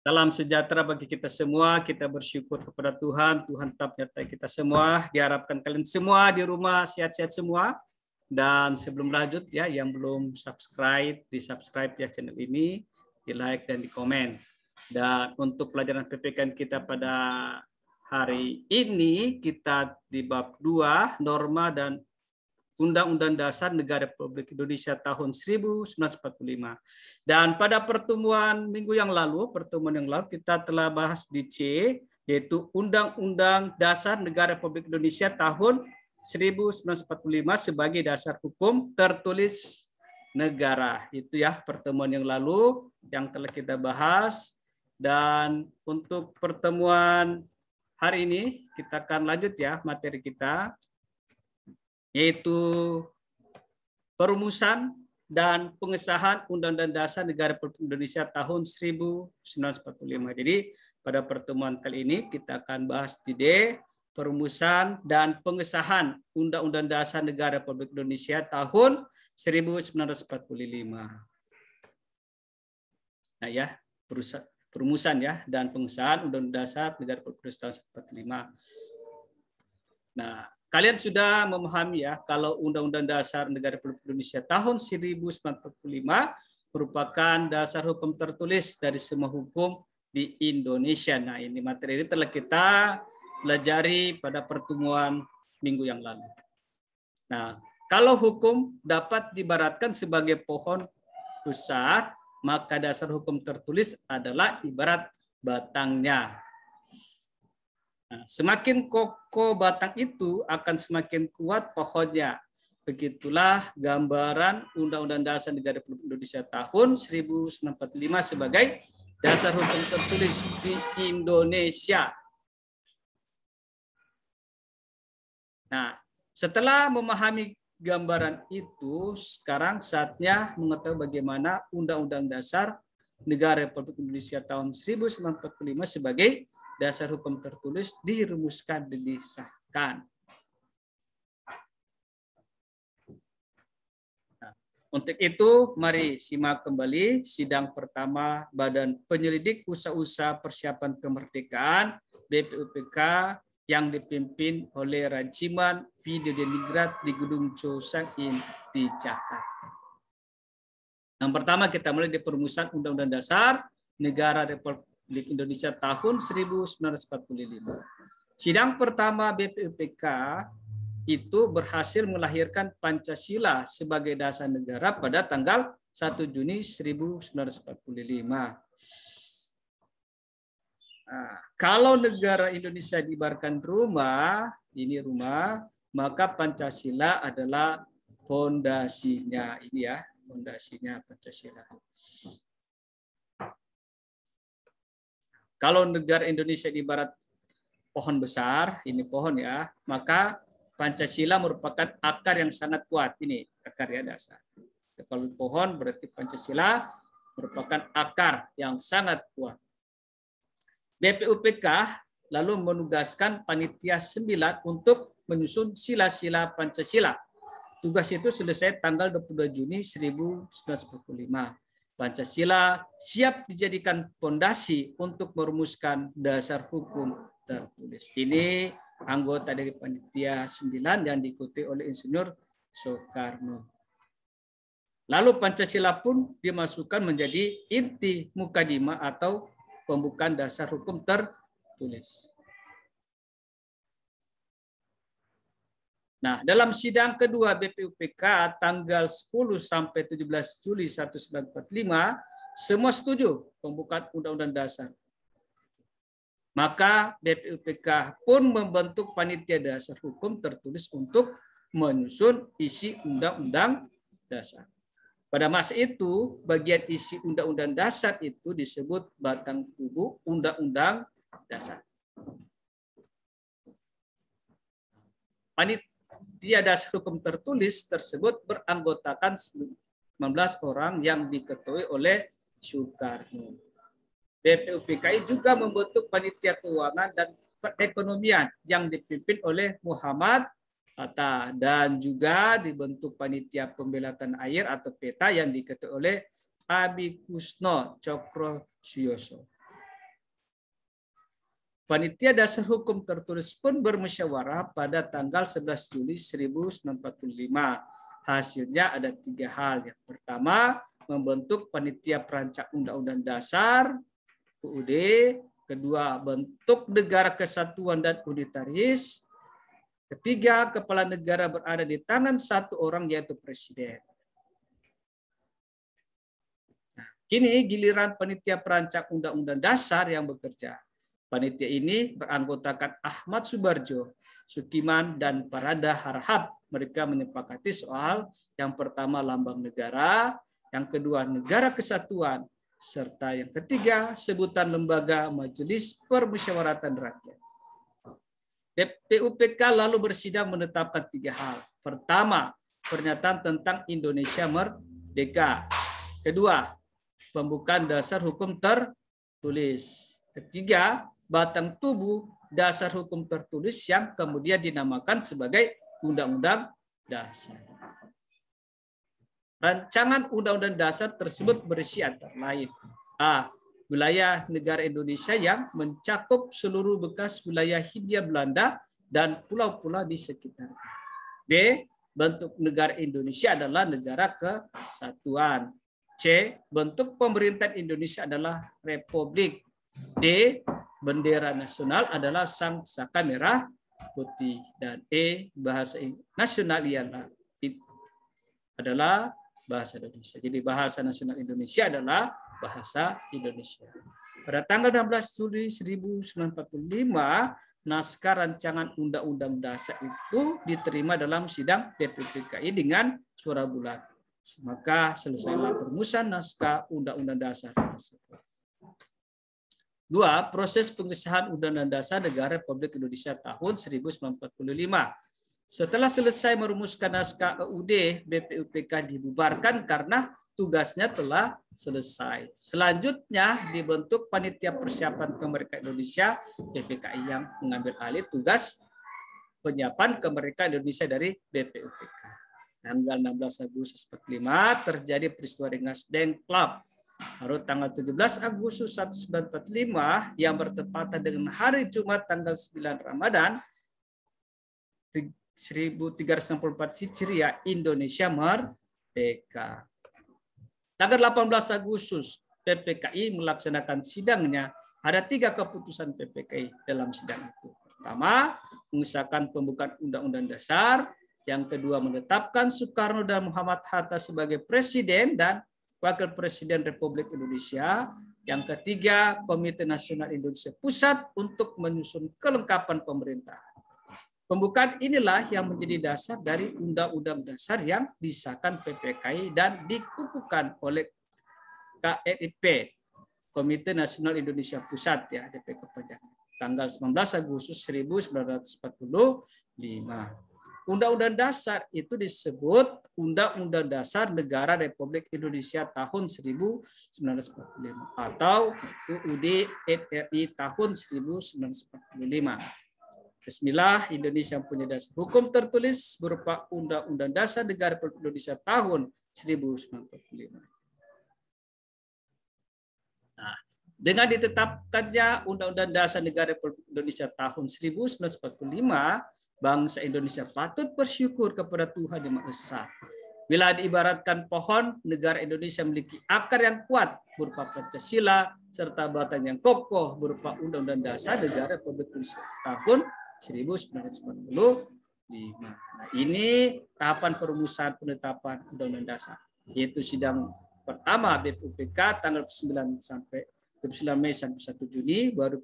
Salam sejahtera bagi kita semua. Kita bersyukur kepada Tuhan. Tuhan tetap menyertai kita semua. Diharapkan kalian semua di rumah sehat-sehat semua. Dan sebelum lanjut ya, yang belum subscribe, di-subscribe ya channel ini, di-like dan di-komen. Dan untuk pelajaran PPK kita pada hari ini, kita di bab 2, norma dan Undang-Undang Dasar Negara Republik Indonesia tahun 1945. Dan pada pertemuan yang lalu kita telah bahas di C, yaitu Undang-Undang Dasar Negara Republik Indonesia tahun 1945 sebagai dasar hukum tertulis negara. Itu ya pertemuan yang lalu yang telah kita bahas. Dan untuk pertemuan hari ini kita akan lanjut ya materi kita, yaitu perumusan dan pengesahan Undang-Undang Dasar Negara Republik Indonesia tahun 1945. Jadi pada pertemuan kali ini kita akan bahas di D, perumusan dan pengesahan Undang-Undang Dasar Negara Republik Indonesia tahun 1945. Nah ya, perumusan ya dan pengesahan Undang-Undang Dasar Negara Republik Indonesia tahun 1945. Nah, kalian sudah memahami ya kalau Undang-Undang Dasar Negara Republik Indonesia tahun 1945 merupakan dasar hukum tertulis dari semua hukum di Indonesia. Nah, ini materi ini telah kita pelajari pada pertemuan minggu yang lalu. Nah, kalau hukum dapat diibaratkan sebagai pohon besar, maka dasar hukum tertulis adalah ibarat batangnya. Nah, semakin kokoh batang itu akan semakin kuat pohonnya. Begitulah gambaran Undang-Undang Dasar Negara Republik Indonesia tahun 1945 sebagai dasar hukum tertulis di Indonesia. Nah, setelah memahami gambaran itu, sekarang saatnya mengetahui bagaimana Undang-Undang Dasar Negara Republik Indonesia tahun 1945 sebagai dasar hukum tertulis dirumuskan dan disahkan. Nah, untuk itu, mari simak kembali sidang pertama Badan Penyelidik Usaha-usaha Persiapan Kemerdekaan BPUPK yang dipimpin oleh Rajiman Videodiningrat di Gedung Chosain di Jakarta. Yang pertama kita mulai di perumusan Undang-Undang Dasar Negara Republik Indonesia tahun 1945. Sidang pertama BPUPK itu berhasil melahirkan Pancasila sebagai dasar negara pada tanggal 1 Juni 1945. Nah, kalau negara Indonesia diibaratkan rumah, ini rumah, maka Pancasila adalah fondasinya. Ini ya, fondasinya Pancasila. Kalau negara Indonesia ibarat pohon besar, ini pohon ya, maka Pancasila merupakan akar yang sangat kuat. Ini akar ya dasar. Kalau pohon berarti Pancasila merupakan akar yang sangat kuat. BPUPK lalu menugaskan panitia 9 untuk menyusun sila-sila Pancasila. Tugas itu selesai tanggal 22 Juni 1945. Pancasila siap dijadikan fondasi untuk merumuskan dasar hukum tertulis. Ini anggota dari panitia 9 yang diikuti oleh Insinyur Soekarno. Lalu Pancasila pun dimasukkan menjadi inti mukadimah atau pembukaan dasar hukum tertulis. Nah, dalam sidang kedua BPUPK tanggal 10 sampai 17 Juli 1945, semua setuju pembukaan Undang-Undang Dasar. Maka BPUPK pun membentuk panitia dasar hukum tertulis untuk menyusun isi Undang-Undang Dasar. Pada masa itu, bagian isi Undang-Undang Dasar itu disebut batang tubuh Undang-Undang Dasar. Panitia dasar hukum tertulis tersebut beranggotakan 19 orang yang diketuai oleh Soekarno. BPUPKI juga membentuk panitia keuangan dan perekonomian yang dipimpin oleh Muhammad Hatta dan juga dibentuk panitia pembela tanah air atau PETA yang diketuai oleh Abi Kusno Cokro Suyoso. Panitia Dasar Hukum Tertulis pun bermusyawarah pada tanggal 11 Juli 1945. Hasilnya ada 3 hal. Yang pertama, membentuk Panitia Perancang Undang-Undang Dasar (UUD). Kedua, bentuk Negara Kesatuan dan Unitaris. Ketiga, kepala negara berada di tangan satu orang, yaitu Presiden. Nah, kini giliran Panitia Perancang Undang-Undang Dasar yang bekerja. Panitia ini beranggotakan Ahmad Subarjo, Sukiman, dan Parada Harahap. Mereka menyepakati soal yang pertama lambang negara, yang kedua negara kesatuan, serta yang ketiga sebutan lembaga Majelis Permusyawaratan Rakyat. PUPK lalu bersidang menetapkan 3 hal. Pertama, pernyataan tentang Indonesia merdeka. Kedua, pembukaan dasar hukum tertulis. Ketiga, batang tubuh dasar hukum tertulis yang kemudian dinamakan sebagai Undang-Undang Dasar. Rancangan Undang-Undang Dasar tersebut berisi antara lain: A. Wilayah negara Indonesia yang mencakup seluruh bekas wilayah Hindia Belanda dan pulau-pulau di sekitarnya. B. Bentuk negara Indonesia adalah negara kesatuan. C. Bentuk pemerintahan Indonesia adalah republik. D. Bendera nasional adalah sang saka merah putih. Dan E. Bahasa nasional adalah bahasa Indonesia. Jadi bahasa nasional Indonesia adalah bahasa Indonesia. Pada tanggal 16 Juli 1945, naskah rancangan Undang-Undang Dasar itu diterima dalam sidang DPPKI dengan suara bulat. Maka selesailah perumusan naskah Undang-Undang Dasar tersebut. 2. Proses pengesahan Undang-Undang Dasar Negara Republik Indonesia tahun 1945. Setelah selesai merumuskan naskah UUD, BPUPK dibubarkan karena tugasnya telah selesai. Selanjutnya dibentuk Panitia Persiapan Kemerdekaan Indonesia (PPKI) yang mengambil alih tugas penyiapan kemerdekaan Indonesia dari BPUPK. Tanggal 16 Agustus 1945 terjadi peristiwa Rengas Dengklok. Baru tanggal 17 Agustus 1945 yang bertepatan dengan hari Jumat tanggal 9 Ramadan 1364 Hijriah, Indonesia merdeka. Tanggal 18 Agustus PPKI melaksanakan sidangnya. Ada 3 keputusan PPKI dalam sidang itu. Pertama, mengesahkan pembukaan Undang-Undang Dasar. Yang kedua, menetapkan Soekarno dan Muhammad Hatta sebagai Presiden dan Wakil Presiden Republik Indonesia. Yang ketiga, Komite Nasional Indonesia Pusat untuk menyusun kelengkapan pemerintah. Pembukaan inilah yang menjadi dasar dari Undang-Undang Dasar yang disahkan PPKI dan dikukuhkan oleh KNIP, Komite Nasional Indonesia Pusat, ya, DP kepanjangan, tanggal 19 Agustus 1945. Undang-Undang Dasar itu disebut Undang-Undang Dasar Negara Republik Indonesia tahun 1945 atau UUD RI tahun 1945. Bismillah, Indonesia punya dasar hukum tertulis berupa Undang-Undang Dasar Negara Republik Indonesia tahun 1945. Nah, dengan ditetapkannya Undang-Undang Dasar Negara Republik Indonesia tahun 1945, bangsa Indonesia patut bersyukur kepada Tuhan Yang Maha Esa. Bila diibaratkan pohon, negara Indonesia memiliki akar yang kuat berupa Pancasila serta batang yang kokoh berupa Undang-Undang Dasar Negara Republik Indonesia tahun 1945. Nah, ini tahapan perumusan penetapan Undang-Undang Dasar, yaitu sidang pertama BPUPK tanggal 9 sampai 29 Mei sampai 1 Juni, baru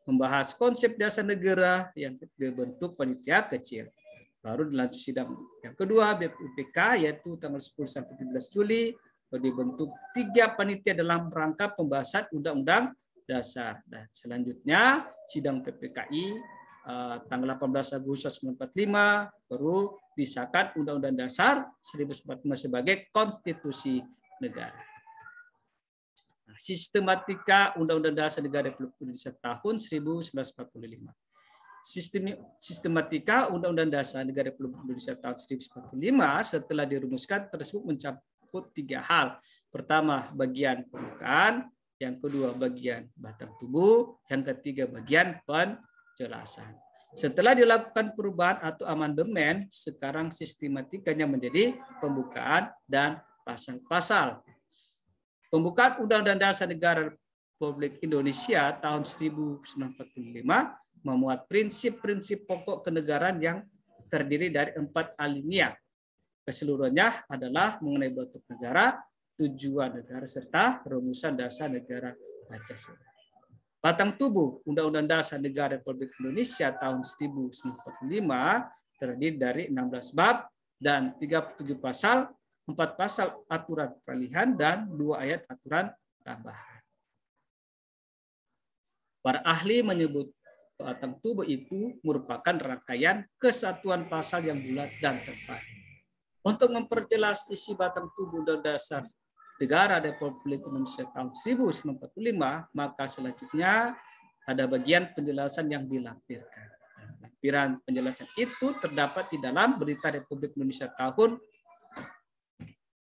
membahas konsep dasar negara yang dibentuk panitia kecil. Baru dilanjut sidang yang kedua BPUPK, yaitu tanggal 10 sampai 17 Juli, baru dibentuk 3 panitia dalam rangka pembahasan Undang-Undang Dasar. Dan selanjutnya sidang PPKI tanggal 18 Agustus 1945 baru disahkan Undang-Undang Dasar 1945 sebagai konstitusi negara. Nah, sistematika Undang-Undang Dasar Negara Republik Indonesia tahun 1945. Sistematika Undang-Undang Dasar Negara Republik Indonesia tahun 1945 setelah dirumuskan tersebut mencakup 3 hal. Pertama, bagian pembukaan. yang kedua bagian batang tubuh, yang ketiga bagian penjelasan. Setelah dilakukan perubahan atau amandemen, sekarang sistematikanya menjadi pembukaan dan pasal-pasal. Pembukaan Undang-Undang Dasar Negara Republik Indonesia tahun 1945 memuat prinsip-prinsip pokok kenegaraan yang terdiri dari 4 alinea. Keseluruhannya adalah mengenai bentuk negara, tujuan negara, serta rumusan dasar negara Pancasila. Batang tubuh Undang-Undang Dasar Negara Republik Indonesia tahun 1945 terdiri dari 16 bab dan 37 pasal, 4 pasal aturan peralihan, dan 2 ayat aturan tambahan. Para ahli menyebut batang tubuh itu merupakan rangkaian kesatuan pasal yang bulat dan tepat. Untuk memperjelas isi batang tubuh Undang-Undang Dasar Negara Republik Indonesia tahun 1945, maka selanjutnya ada bagian penjelasan yang dilampirkan. Lampiran penjelasan itu terdapat di dalam Berita Republik Indonesia tahun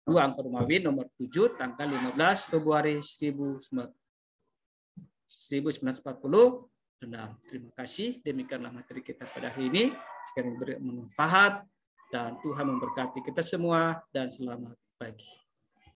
2 Angka Romawi nomor 7 tanggal 15 Februari 1946. Terima kasih. Demikianlah materi kita pada hari ini. Sekiranya bermanfaat dan Tuhan memberkati kita semua, dan selamat pagi.